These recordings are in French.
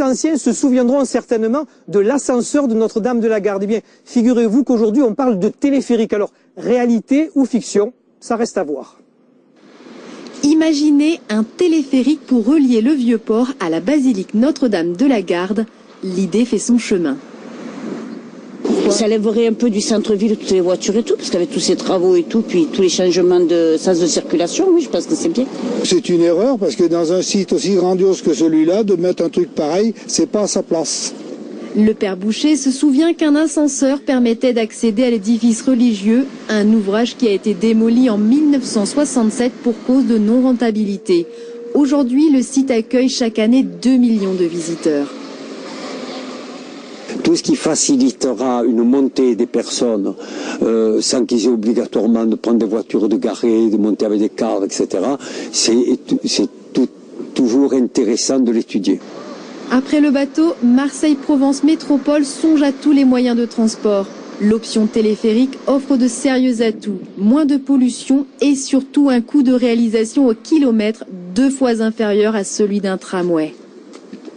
très anciens se souviendront certainement de l'ascenseur de Notre-Dame de la Garde. Eh bien, figurez-vous qu'aujourd'hui on parle de téléphérique. Alors, réalité ou fiction, ça reste à voir. Imaginez un téléphérique pour relier le Vieux-Port à la basilique Notre-Dame de la Garde. L'idée fait son chemin. Ça lèverait un peu du centre-ville toutes les voitures et tout, parce qu'avec tous ces travaux et tout, puis tous les changements de sens de circulation, oui, je pense que c'est bien. C'est une erreur, parce que dans un site aussi grandiose que celui-là, de mettre un truc pareil, c'est pas à sa place. Le père Boucher se souvient qu'un ascenseur permettait d'accéder à l'édifice religieux, un ouvrage qui a été démoli en 1967 pour cause de non-rentabilité. Aujourd'hui, le site accueille chaque année 2 millions de visiteurs. Tout ce qui facilitera une montée des personnes sans qu'ils aient obligatoirement de prendre des voitures de garée, de monter avec des cars, etc., c'est toujours intéressant de l'étudier. Après le bateau, Marseille-Provence Métropole songe à tous les moyens de transport. L'option téléphérique offre de sérieux atouts, moins de pollution et surtout un coût de réalisation au kilomètre 2 fois inférieur à celui d'un tramway.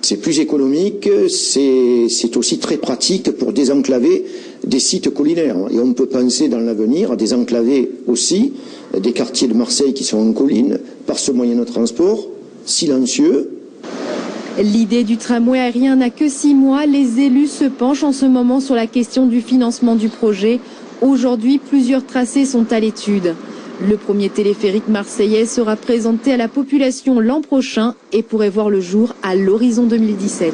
C'est plus économique, c'est aussi très pratique pour désenclaver des sites collinaires. Et on peut penser dans l'avenir à désenclaver aussi des quartiers de Marseille qui sont en colline par ce moyen de transport silencieux. L'idée du tramway aérien n'a que 6 mois. Les élus se penchent en ce moment sur la question du financement du projet. Aujourd'hui, plusieurs tracés sont à l'étude. Le premier téléphérique marseillais sera présenté à la population l'an prochain et pourrait voir le jour à l'horizon 2017.